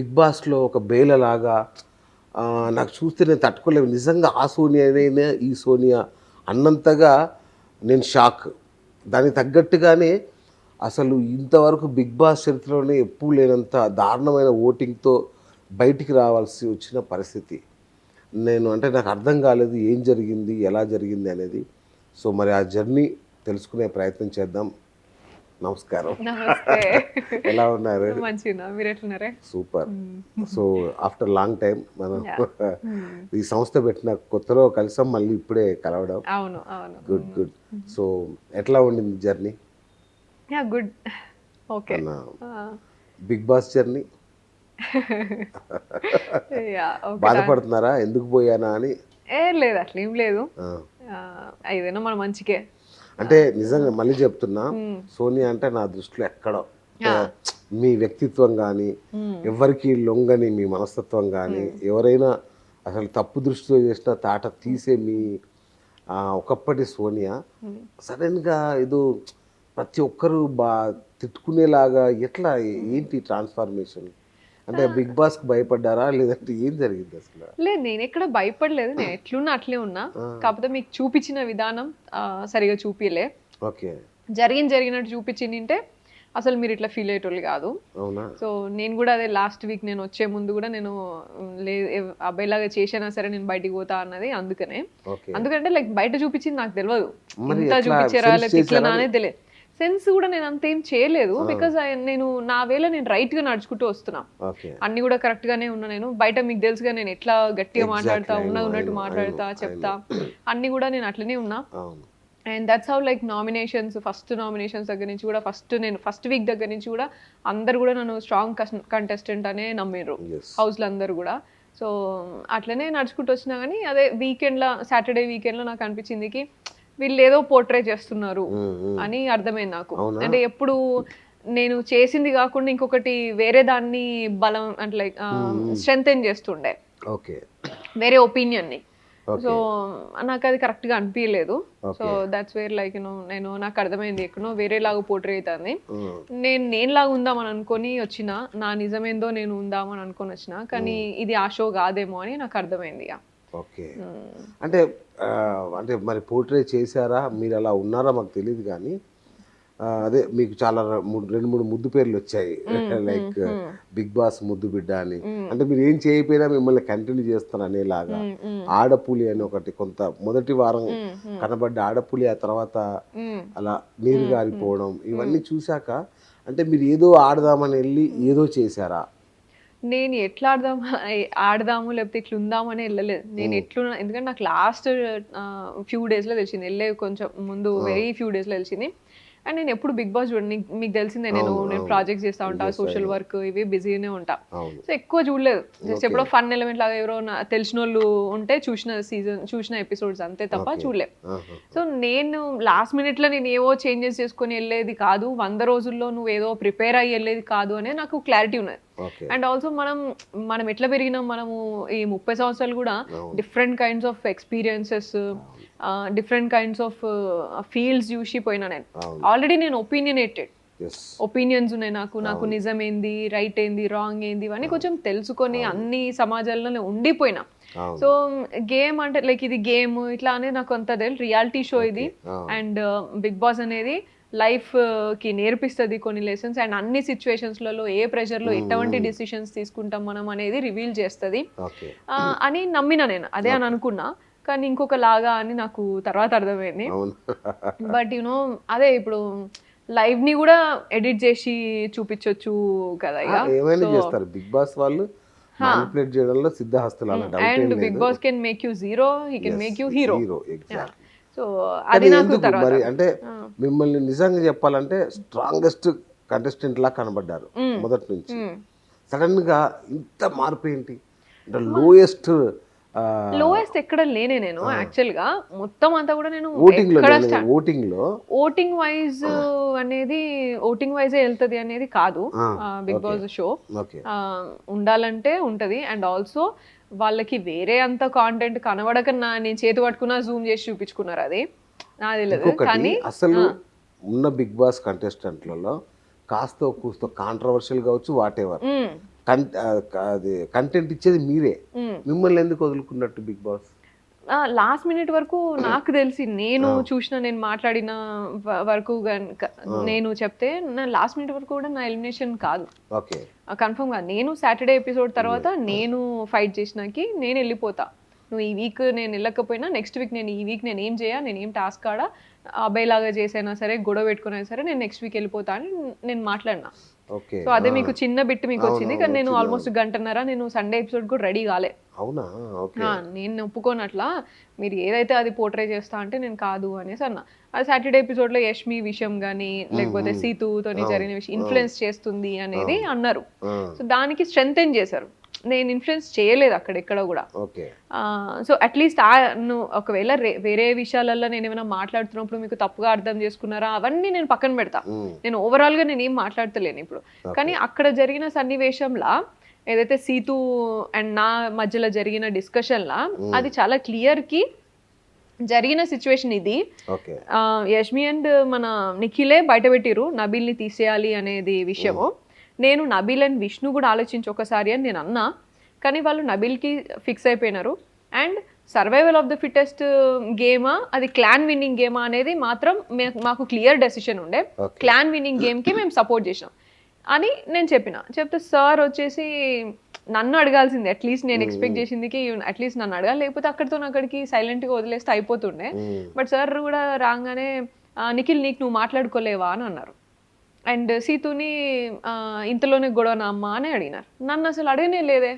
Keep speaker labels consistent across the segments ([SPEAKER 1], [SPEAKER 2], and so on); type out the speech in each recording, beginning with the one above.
[SPEAKER 1] Big బాస్లో ఒక బేలలాగా నాకు చూస్తే నేను తట్టుకోలేము. నిజంగా ఆ సోనియానే ఈ సోనియా అన్నంతగా నేను షాక్. దానికి తగ్గట్టుగానే అసలు ఇంతవరకు బిగ్ బాస్ చరిత్రలోనే ఎప్పుడు లేనంత దారుణమైన ఓటింగ్తో బయటికి రావాల్సి వచ్చిన పరిస్థితి. అంటే నాకు అర్థం కాలేదు ఏం జరిగింది, ఎలా జరిగింది అనేది. సో మరి ఆ జర్నీ తెలుసుకునే ప్రయత్నం చేద్దాం. నమస్కారం.
[SPEAKER 2] నమస్తే.
[SPEAKER 1] ఎలా ఉన్నారు?
[SPEAKER 2] మంచిగున్నా. మీరెట్లున్నారే?
[SPEAKER 1] Super. So after long time మనం
[SPEAKER 2] యాహ్! హ్మ్.
[SPEAKER 1] ఈ సంస్థ పెట్టిన కొత్తలో కలిసాం, మళ్ళీ ఇప్పుడే కలవడం.
[SPEAKER 2] అవును. అవును.
[SPEAKER 1] Good good. సో ఎట్లా ఉండింది జర్నీ?
[SPEAKER 2] యాహ్! గుడ్. ఓకే.
[SPEAKER 1] మన
[SPEAKER 2] ఆ!
[SPEAKER 1] Bigg Boss journey?
[SPEAKER 2] Yeah! Okay.
[SPEAKER 1] బాధపడుతున్నారా ఎందుకు పోయానా అని?
[SPEAKER 2] లేదు అట్లేం లేదు.
[SPEAKER 1] ఆ.
[SPEAKER 2] ఏదైనా మన మంచికే.
[SPEAKER 1] అంటే నిజంగా మళ్ళీ చెప్తున్నా,
[SPEAKER 2] హ్మ్.
[SPEAKER 1] సోనియా అంటే నా దృష్టిలో ఎక్కడో
[SPEAKER 2] ఆ!
[SPEAKER 1] మీ వ్యక్తిత్వం కానీ,
[SPEAKER 2] హ్మ్.
[SPEAKER 1] ఎవరికి లొంగని మీ మనస్తత్వం కానీ, ఎవరైనా అసలు తప్పు దృష్టితో చేసిన తాట తీసే మీ ఒకప్పటి సోనియా
[SPEAKER 2] హ్మ్.
[SPEAKER 1] సడన్గా ఏదో ప్రతి ఒక్కరు తిట్టుకునేలాగా ఎట్లా ఏంటి ట్రాన్స్ఫర్మేషన్? అంటే
[SPEAKER 2] ఆ!
[SPEAKER 1] బిగ్ బాస్కి భయపడ్డారా లేదంటే ఏం జరిగింది అసలు?
[SPEAKER 2] లేదు నేనెక్కడ భయపడలేదు. నేను ఎట్లున్నా అట్లే ఉన్నా.
[SPEAKER 1] ఆ,
[SPEAKER 2] కాకపోతే మీకు చూపించిన విధానం సరిగ్గా చూపియలే.
[SPEAKER 1] ఓకే.
[SPEAKER 2] జరిగినట్టు చూపించిండింటే అసలు మీరిట్లా ఫీల్ అయ్యేటోళ్ళు గాదు.
[SPEAKER 1] అవునా?
[SPEAKER 2] సో, నేను గూడా అదే లాస్ట్ వీక్ నేనొచ్చే ముందు గూడా నేను అబ్బాయిలాగా చేషైనా సరే నేను బయటికి పోతా అన్నది అందుకనే.
[SPEAKER 1] ఓకే.
[SPEAKER 2] ఎందుకంటే లైక్ బయట చూపించింది నాకు తెలవదు.
[SPEAKER 1] మరి
[SPEAKER 2] ఇంత
[SPEAKER 1] ఎట్లా
[SPEAKER 2] చూపిచ్చారా?
[SPEAKER 1] సెన్స్
[SPEAKER 2] లేకపోతే
[SPEAKER 1] చేశారా?
[SPEAKER 2] ఇట్లనా అనేది తెలీదు. సెన్స్ గూడా నేనంతేం చేయలేదు.
[SPEAKER 1] ఆ,
[SPEAKER 2] బికాజ్ నేను నా వేలో నేను రైట్‌గా నడుచుకుంటూ వస్తున్నా.
[SPEAKER 1] ఓకే.
[SPEAKER 2] అన్నీ గూడా కరెక్ట్‌గానే ఉన్నా నేను. బయట మీకు తెలుసుగా నేను ఎట్లా గట్టిగా మాట్లాడతా,
[SPEAKER 1] ఎగ్జాక్ట్లీ. ఐ నో,
[SPEAKER 2] ఉన్నది
[SPEAKER 1] ఐ
[SPEAKER 2] ఉన్నట్టు
[SPEAKER 1] నో, ఐ నో,
[SPEAKER 2] మాట్లాడతా,
[SPEAKER 1] ఐ నో.
[SPEAKER 2] చెప్తా. అన్నీ గూడా నేను అట్లనే ఉన్నా.
[SPEAKER 1] అవును.
[SPEAKER 2] And that's how like first nominations దగ్గర నుంచి కూడా ఫస్ట్ వీక్ దగ్గర నుంచి కూడా అందరు కూడా నన్ను స్ట్రాంగ్ కంటెస్టెంట్ అనే నమ్మిర్రు
[SPEAKER 1] ఎస్.
[SPEAKER 2] హౌస్లో అందరూ కూడా. సో అట్లనే నడుచుకుంటూ వచ్చినా కానీ అదే సాటర్డే వీకెండ్లో నాకు అనిపించింది వీళ్ళు ఏదో పోర్ట్రే చేస్తున్నారు అని అర్థమైంది నాకు.
[SPEAKER 1] అవునా?
[SPEAKER 2] అంటే ఎప్పుడు నేను చేసింది కాకుండా ఇంకొకటి వేరే దాన్ని బలం అంటే లైక్ స్ట్రెంగ్ చేస్తుండే
[SPEAKER 1] ఓకే.
[SPEAKER 2] వేరే ఒపీనియన్ని. So,
[SPEAKER 1] okay.
[SPEAKER 2] నాకది కరెక్ట్‌గా అనిపియలేదు. So,
[SPEAKER 1] okay.
[SPEAKER 2] That's where like నాకర్థమైంది ఎక్కడనో వేరేలాగా పోర్ట్రే అయితాంది.
[SPEAKER 1] హ్మ్.
[SPEAKER 2] నేనులాగా ఉందామని అనుకోని వచ్చిన. నా నిజమేందో నేను ఉందామని అనుకోనొచ్చిన. కానీ ఇది ఆ షో గాదేమో అని నాకర్థమైంది ఇగ.
[SPEAKER 1] ఓకే.
[SPEAKER 2] హ్మ్.
[SPEAKER 1] అంటే అంటే మరి పోర్ట్రే చేశారా? మీరలా ఉన్నారా మాకు తెలీదు గానీ, అదే మీకు చాలా 2, 3 ముద్దు పేర్లొచ్చాయి.
[SPEAKER 2] హ్మ్. హ్మ్.
[SPEAKER 1] లైక్
[SPEAKER 2] హ్మ్.
[SPEAKER 1] 'బిగ్ బాస్' ముద్దు బిడ్డ అని.
[SPEAKER 2] హ్మ్.
[SPEAKER 1] అంటే మీరేం చేయకపోయినా మిమ్మల్ని కంటిన్యూ చేస్తారనేలాగా.
[SPEAKER 2] హ్మ్. హ్మ్.
[SPEAKER 1] ఆడపులి అని ఒకటి మొదటి వారం
[SPEAKER 2] హ్మ్. హ్మ్.
[SPEAKER 1] కనబడ్డ ఆడపులి, ఆ తర్వాత
[SPEAKER 2] హ్మ్.
[SPEAKER 1] అలా నీరు
[SPEAKER 2] హ్మ్. హ్మ్.
[SPEAKER 1] గారిపోవడం,
[SPEAKER 2] హ్మ్.
[SPEAKER 1] ఇవన్నీ చూశాక అంటే మీరు ఏదో ఆడదామని ఎళ్లి ఏదో చేశారా?
[SPEAKER 2] నేను ఎట్లా ఆడదాము లేకపోతే ఇట్లుందామని ఎళ్ళలేదు. నేను
[SPEAKER 1] హ్మ్.
[SPEAKER 2] ఎట్లున్నా ఎందుకంటే నాకు లాస్ట్ ఫ్యూ డేస్‌లో తెలిసింది. ఎళ్ళే కొంచెం ముందు
[SPEAKER 1] ఆ,
[SPEAKER 2] వెరీ ఫ్యూ డేస్‌లో తెలిసింది. అండ్ నేను ఎప్పుడు బిగ్ బాస్ చూడను. మీకు తెలిసిందే
[SPEAKER 1] అవును.
[SPEAKER 2] నేను
[SPEAKER 1] అవును.
[SPEAKER 2] ప్రాజెక్ట్స్ చేస్తా ఉంటా,
[SPEAKER 1] yes. I
[SPEAKER 2] social
[SPEAKER 1] no.
[SPEAKER 2] Work ఇవి బిజీగానే ఉంటా.
[SPEAKER 1] అవును.
[SPEAKER 2] సో, ఎక్కువ చూడలేదు. Just
[SPEAKER 1] okay.
[SPEAKER 2] ఎప్పుడో ఫన్ ఎలిమెంట్ లాగా ఎవరో తెలిసినోళ్ళు ఉంటే చూసిన ఎపిసోడ్స్ అంతే తప్ప
[SPEAKER 1] ఓకే.
[SPEAKER 2] చూడలే.
[SPEAKER 1] ఆహాహా!
[SPEAKER 2] సో, నేను లాస్ట్ మినిట్‌లో నేనేవో చేంజెస్ చేసుకొని ఎళ్ళేది కాదు. 100 రోజుల్లో నువ్వేదో ప్రిపేర్ అయ్యి ఎళ్ళేది కాదు అనే నాకు క్లారిటీ ఉన్నది.
[SPEAKER 1] ఓకే.
[SPEAKER 2] అండ్ ఆల్సో మనం ఎట్లా పెరిగినాం మనము ఈ 30 సంవత్సరాలు గూడా
[SPEAKER 1] అవును.
[SPEAKER 2] డిఫరెంట్ కైండ్స్ ఆఫ్ ఎక్స్‌పీరియన్సెస్,
[SPEAKER 1] అవును.
[SPEAKER 2] డిఫరెంట్ కైండ్స్ ఆఫ్ ఫీల్డ్స్ జూసి పోయినా నేను.
[SPEAKER 1] అవును.
[SPEAKER 2] ఆల్రెడీ నేను ఒపీనియనేటెడ్.
[SPEAKER 1] యెస్.
[SPEAKER 2] ఒపీనియన్స్ ఉన్నాయి నాకు
[SPEAKER 1] అవును.
[SPEAKER 2] నిజమేంది, రైట్ ఏంది, రాంగ్ ఏంది ఇవన్నీ
[SPEAKER 1] అవును.
[SPEAKER 2] కొంచెం తెలుసుకొని
[SPEAKER 1] అవును.
[SPEAKER 2] అన్ని సమాజాల్లోనే ఉండిపోయినా. సో,
[SPEAKER 1] అవును.
[SPEAKER 2] గేమ్ అంటే లైక్ ఇది గేమ్ ఇట్లా అనేది నాకు అంత రియాలిటీ షో ఇది.
[SPEAKER 1] ఓకే. ఆ,
[SPEAKER 2] అండ్ బిగ్ బాస్ అనేది లైఫ్‌కి నేర్పిస్తది కొన్ని లెసన్స్. అండ్ అన్ని సిట్యుయేషన్స్‌లలో ఏ ప్రెషర్‌లో
[SPEAKER 1] హ్మ్.
[SPEAKER 2] ఎటువంటి
[SPEAKER 1] హ్మ్.
[SPEAKER 2] డెసిషన్స్ తీసుకుంటాం మనం అనేది రివీల్ చేస్తది.
[SPEAKER 1] ఓకే.
[SPEAKER 2] అని నమ్మినా నేను. అదే అని
[SPEAKER 1] ఓకే.
[SPEAKER 2] అనుకున్నా. కానీ ఇంకొకలాగా అని నాకు తర్వాత అర్థమైంది.
[SPEAKER 1] అవును.
[SPEAKER 2] బట్ అదే ఇప్పుడు లైవ్‌ని గూడా ఎడిట్ జేసి చూపిచ్చొచ్చు కదా!
[SPEAKER 1] ఆ,
[SPEAKER 2] ఇగ.
[SPEAKER 1] ఏమైనా
[SPEAKER 2] సో
[SPEAKER 1] చేస్తారు. బిగ్ బాస్ వాళ్ళు
[SPEAKER 2] హా!
[SPEAKER 1] మానిప్యులేట్ చేయడంలో సిద్ధహస్తులు, అలా డౌట్ ఏం
[SPEAKER 2] అండ్ బిగ్
[SPEAKER 1] లేదు.
[SPEAKER 2] Boss can make you zero. He can
[SPEAKER 1] yes.
[SPEAKER 2] Make you hero.
[SPEAKER 1] Hero
[SPEAKER 2] yeah!
[SPEAKER 1] Exactly.
[SPEAKER 2] So అది
[SPEAKER 1] కానీ
[SPEAKER 2] నాకు
[SPEAKER 1] ఎందుకు
[SPEAKER 2] తర్వాత.
[SPEAKER 1] మరి అంటే
[SPEAKER 2] ఆ!
[SPEAKER 1] మిమ్మల్ని నిజంగా చెప్పాలంటే స్ట్రాంగెస్ట్ కంటెస్టెంట్‌లా కనబడ్డారు
[SPEAKER 2] హ్మ్.
[SPEAKER 1] మొదటి నుంచి.
[SPEAKER 2] హ్మ్.
[SPEAKER 1] సడెన్‌గా ఇంత మార్పేంటి? అంటే
[SPEAKER 2] మ
[SPEAKER 1] లోయెస్ట్ ఆహ్,
[SPEAKER 2] లోయెస్ట్ ఎక్కడ లేనే నేను
[SPEAKER 1] ఆ,
[SPEAKER 2] యాక్చువల్‌గా. మొత్తం అంతా గూడా నేను
[SPEAKER 1] ఓటింగ్‌లో
[SPEAKER 2] ఎక్కడ
[SPEAKER 1] నేను ఓటింగ్‌లో
[SPEAKER 2] ఓటింగ్ వైస్ అనేది ఓటింగ్ వైజే ఎళ్తది అనేది కాదు.
[SPEAKER 1] ఆ,
[SPEAKER 2] Bigg
[SPEAKER 1] okay.
[SPEAKER 2] Boss show.
[SPEAKER 1] Okay.
[SPEAKER 2] ఉండాలంటే ఉంటది. అండ్ ఆల్సో వాళ్ళకి వేరే అంత కాంటెంట్ కనబడక నేను చేతి పట్టుకున్న జూమ్ చేసి చూపించుకున్నారది. నాకు తెలవదు.
[SPEAKER 1] ఇంకొకటి
[SPEAKER 2] కానీ
[SPEAKER 1] అసలు
[SPEAKER 2] ఆ!
[SPEAKER 1] ఉన్న బిగ్ బాస్ కంటెస్టెంట్‌లలో కాస్తో కూస్తో కాంట్రోవర్షియల్ కావచ్చు వాటెవర్.
[SPEAKER 2] హ్మ్.
[SPEAKER 1] అది కంటెంట్ ఇచ్చేది మీరే. మిమ్మల్ని ఎందుకు వదులుకున్నట్టు బిగ్ బాస్?
[SPEAKER 2] లాస్ట్ మినిట్ వరకు నాకు తెలిసి నేను చూసిన నేను మాట్లాడిన వరకు నేను చెప్తే నా లాస్ట్ మినిట్ వరకు కూడా నా ఎలిమినేషన్ కాదు,
[SPEAKER 1] ఓకే
[SPEAKER 2] కన్ఫర్మ్ కాదు. నేను సాటర్డే ఎపిసోడ్ తర్వాత నేను ఫైట్ చేసినాకి నేను వెళ్ళిపోతా. నువ్వు ఈ వీక్ నేను వెళ్ళకపోయినా నెక్స్ట్ వీక్ నేను ఈ వీక్ నేను ఏం చేయ, నేను ఏం టాస్క్ ఆడా, అబ్బాయి లాగా చేసైనా సరే, గొడవ పెట్టుకున్నా సరే నేను నెక్స్ట్ వీక్ వెళ్ళిపోతా అని నేను మాట్లాడినా. సో అదే మీకు చిన్న బిట్ మీకు వచ్చింది, కానీ నేను ఆల్మోస్ట్ గంటన్నర నేను సండే ఎపిసోడ్ కూడా రెడీ కాలే.
[SPEAKER 1] అవునా?
[SPEAKER 2] నేను ఒప్పుకోనట్లా మీరు ఏదైతే అది పోర్ట్రే చేస్తా అంటే నేను కాదు అనేసి అన్నా. అది సాటర్డే ఎపిసోడ్ లో యష్మి విషయం కానీ లేకపోతే సీతుతోని జరిగిన విషయం ఇన్ఫ్లుయెన్స్ చేస్తుంది అనేది అన్నారు. సో దానికి స్ట్రెంగ్తెన్ చేశారు. నేను ఇన్ఫ్లుయెన్స్ చేయలేదు అక్కడ ఎక్కడ కూడా. సో అట్లీస్ట్ నువ్వు ఒకవేళ వేరే విషయాలలో నేను ఏమైనా మాట్లాడుతున్నప్పుడు మీకు తప్పుగా అర్థం చేసుకున్నారా అవన్నీ నేను పక్కన పెడతా. నేను ఓవరాల్ గా నేను ఏం మాట్లాడతలేను ఇప్పుడు. కానీ అక్కడ జరిగిన సన్నివేశంలా ఏదైతే సీతు అండ్ నా మధ్యలో జరిగిన డిస్కషన్లా అది చాలా క్లియర్ కి జరిగిన సిచ్యువేషన్ ఇది. యష్మి అండ్ మన నిఖిలే బయట పెట్టిరు నబీల్ని తీసేయాలి అనేది విషయము. నేను నబీల్ అండ్ విష్ణు కూడా ఆలోచించి ఒకసారి అని నేను అన్నా, కానీ వాళ్ళు నబీల్కి ఫిక్స్ అయిపోయినారు. And survival of the fittest గేమా అది క్లాన్ విన్నింగ్ గేమా అనేది మాత్రం మాకు క్లియర్ డెసిషన్ ఉండే. క్లాన్ విన్నింగ్ గేమ్కి మేము సపోర్ట్ చేసినాం అని నేను చెప్తే సార్ వచ్చేసి నన్ను అడగాల్సింది, అట్లీస్ట్ నేను ఎక్స్పెక్ట్ చేసిందికి అట్లీస్ట్ నన్ను అడగాలి, లేకపోతే అక్కడికి సైలెంట్గా వదిలేస్తే అయిపోతుండే. బట్ సార్ కూడా రాగానే నిఖిల్ నీకు నువ్వు మాట్లాడుకోలేవా అని అన్నారు. అండ్ సీతుని ఇంతలోనే గొడవనా అమ్మా అని అడిగినారు. నన్ను అసలు అడగనే లేదే.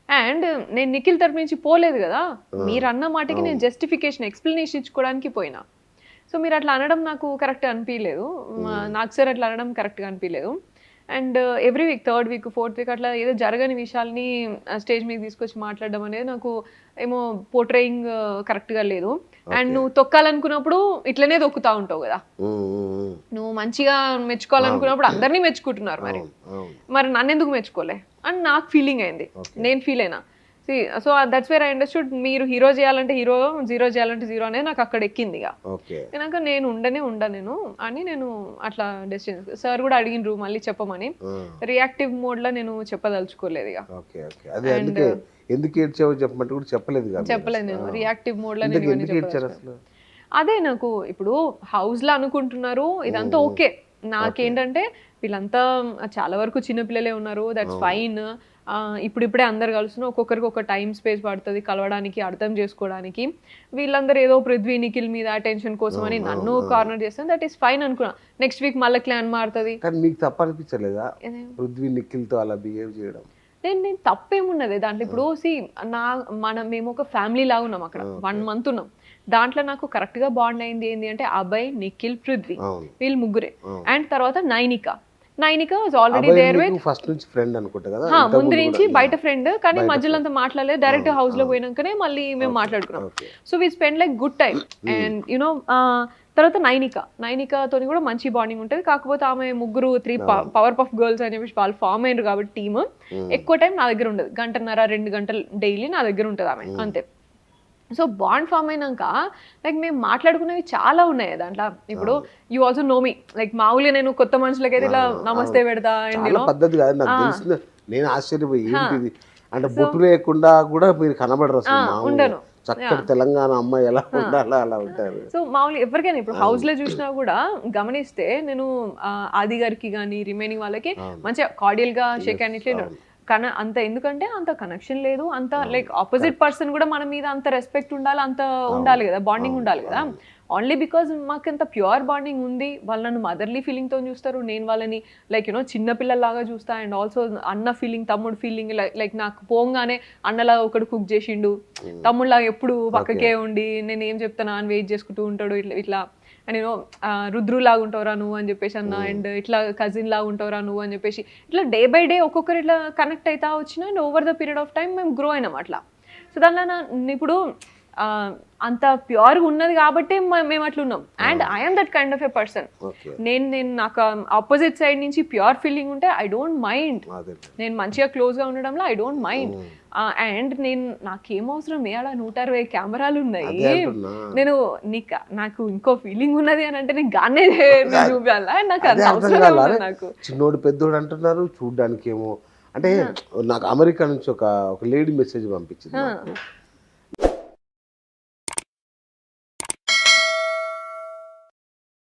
[SPEAKER 2] అండ్ నేను నిఖిల్ తరపు నుంచి పోలేదు కదా, మీరు అన్న మాటకి నేను జస్టిఫికేషన్ ఎక్స్ప్లెనేషన్ ఇచ్చుకోవడానికి పోయినా. సో మీరు అట్లా అనడం నాకు కరెక్ట్ అనిపించలేదు, నాకు సార్ అట్లా అనడం కరెక్ట్గా అనిపించలేదు. And every week 3rd week 4th week అట్లా ఏదో జరగని విషయాల్ని స్టేజ్ మీద తీసుకొచ్చి మాట్లాడడం అనేది నాకు ఏమో పోర్ట్రేయింగ్ కరెక్ట్గా లేదు. అండ్ నువ్వు తొక్కాలనుకున్నప్పుడు ఇట్లనే తొక్కుతా ఉంటావు కదా, నువ్వు మంచిగా మెచ్చుకోవాలనుకున్నప్పుడు అందరినీ మెచ్చుకుంటున్నారు, మరి నన్ను ఎందుకు మెచ్చుకోలే అని నాకు ఫీలింగ్ అయింది, నేను ఫీల్ అయినా. So that's where I understood మీరు హీరో చేయాలంటే హీరో, జీరో చేయాలంటే జీరో అనేది నాకు అక్కడ ఎక్కింది. ఇక నేను ఉండను అని నేను అట్లా డెసిషన్. సార్ కూడా అడిగినరు మళ్ళీ చెప్పమని, రియాక్టివ్ మోడ్ లో నేను చెప్పదలుచుకోలేదు. చెప్పలేదు నేను రియాక్టివ్ మోడ్ లో నేను. అదే నాకు ఇప్పుడు హౌస్ లో అనుకుంటున్నారు ఇదంతా ఓకే, నాకేంటంటే వీళ్ళంతా చాలా వరకు చిన్నపిల్లలే ఉన్నారు, దట్స్ ఫైన్. ఇప్పుడిప్పుడే అందరు కలుస్తున్నారు, ఒక్కొక్కరికి ఒక టైం స్పేస్ పడుతుంది కలవడానికి, అర్థం చేసుకోవడానికి. వీళ్ళందరూ ఏదో పృథ్వీ నిఖిల్ మీద అటెన్షన్ కోసం అని నన్ను కార్నర్ చేస్తాను, దట్ ఈస్ ఫైన్ అనుకున్నా. నెక్స్ట్ వీక్ మళ్ళీ క్లాన్ మారుతుంది.
[SPEAKER 1] మీకు తప్ప అనిపించలేదా పృథ్వీ నిఖిల్తో అలా బిహేవ్ చేయడం?
[SPEAKER 2] నేను తప్పేమున్నది దాంట్లో. ఇప్పుడు మేము ఒక ఫ్యామిలీ లాగా ఉన్నాం అక్కడ, 1 month ఉన్నాం. దాంట్లో నాకు కరెక్ట్ గా బాండ్ అయింది ఏంటి అంటే అభయ్, నిఖిల్, పృథ్వీ వీళ్ళు ముగ్గురే. అండ్ తర్వాత Nainika was already there with
[SPEAKER 1] first నుంచి ఫ్రెండ్ అనుకుంటా కదా,
[SPEAKER 2] ముందు నుంచి బయట ఫ్రెండ్, కానీ మధ్యలో అంతా మాట్లాడలేదు. డైరెక్ట్ హౌస్ లో పోయినాకనే మళ్ళీ మేము మాట్లాడుకున్నాం. So we spend like good time. And you know తర్వాత నైనికతో కూడా మంచి బాండింగ్ ఉంటుంది. కాకపోతే ఆమె ముగ్గురు 3 పవర్ పఫ్ గర్ల్స్ అని చెప్పేసి వాళ్ళు ఫామ్ అయినారు కాబట్టి టీమ్ ఎక్కువ టైం నా దగ్గర ఉండదు, 1.5-2 గంటలు డైలీ నా దగ్గర ఉంటుంది ఆమె, అంతే. సో బాండ్ ఫామ్ అయినాక లైక్ మేము మాట్లాడుకునేవి చాలా ఉన్నాయి దాంట్లో. ఇప్పుడు you also know me, like మామూలుగా నేను కొత్త మనుషులకైతే ఇలా నమస్తే పెడతా.
[SPEAKER 1] పద్ధతి కాదు నాకు తెలిసిన, నేను ఆశ్చర్యపోయి ఏంటిది అంటే బొట్టు లేకుండా కూడా మీరు కనబడరు, ఉండను, చక్కటి తెలంగాణ అమ్మాయి ఎలా ఉండాలో అలా ఉంటారు.
[SPEAKER 2] సో మామూలుగా ఎవరికైనా ఇప్పుడు హౌస్ లో చూసినా కూడా గమనిస్తే నేను ఆది గారికి కానీ రిమైనింగ్ వాళ్ళకి మంచిగా కార్డియల్ గా షేక్ హ్యాండ్ ఇట్లా అంత, ఎందుకంటే అంత కనెక్షన్ లేదు, అంత లైక్ ఆపోజిట్ పర్సన్ కూడా మన మీద అంత రెస్పెక్ట్ ఉండాలి, అంత ఉండాలి కదా, బాండింగ్ ఉండాలి కదా. ఓన్లీ బికాజ్ మాకు ఎంత ప్యూర్ బాండింగ్ ఉంది, వాళ్ళు నన్ను మదర్లీ ఫీలింగ్తో చూస్తారు, నేను వాళ్ళని లైక్ యూనో చిన్నపిల్లలాగా చూస్తా. అండ్ ఆల్సో అన్న ఫీలింగ్, తమ్ముడు ఫీలింగ్, లైక్ నాకు పోగానే అన్నలాగా ఒకడు కుక్ చేసిండు, తమ్ముడులాగా ఎప్పుడు పక్కకే ఉండి నేను ఏం చెప్తానా అని వెయిట్ చేసుకుంటూ ఉంటాడు, ఇట్లా అండ్ నేను రుద్రులాగా ఉంటావురా నువ్వు అని చెప్పేసి అన్న, అండ్ ఇట్లా కజిన్ లాగా ఉంటావురా నువ్వు అని చెప్పేసి ఇట్లా డే బై డే ఒక్కొక్కరు ఇట్లా కనెక్ట్ అవుతా వచ్చిన. And over the period of time మేము గ్రో అయినాం అట్లా. సో దానిలో ఇప్పుడు అంత ప్యూర్గా ఉన్నది కాబట్టి మేము అట్లా ఉన్నాం. And I'm that kind of a person. నేను నాకు ఆపోజిట్ సైడ్ నుంచి ప్యూర్ ఫీలింగ్ ఉంటే ఐ డోంట్ మైండ్, నేను మంచిగా క్లోజ్గా ఉండడంలో ఐ డోంట్ మైండ్. అండ్ నాకేం అవసరం, ఏడ 160 కెమెరాలు ఉన్నాయి, నేను నాకు ఇంకో ఫీలింగ్ ఉన్నది అని అంటే నేను గానే చూపించాలా, నాకు అంత అవసరం. నాకు
[SPEAKER 1] చిన్నోడు పెద్దోడు అంటున్నారు, చూడ్డానికి ఏమో అంటే నాకు అమెరికా నుంచి ఒక లేడీ మెసేజ్ పంపించింది నాకు.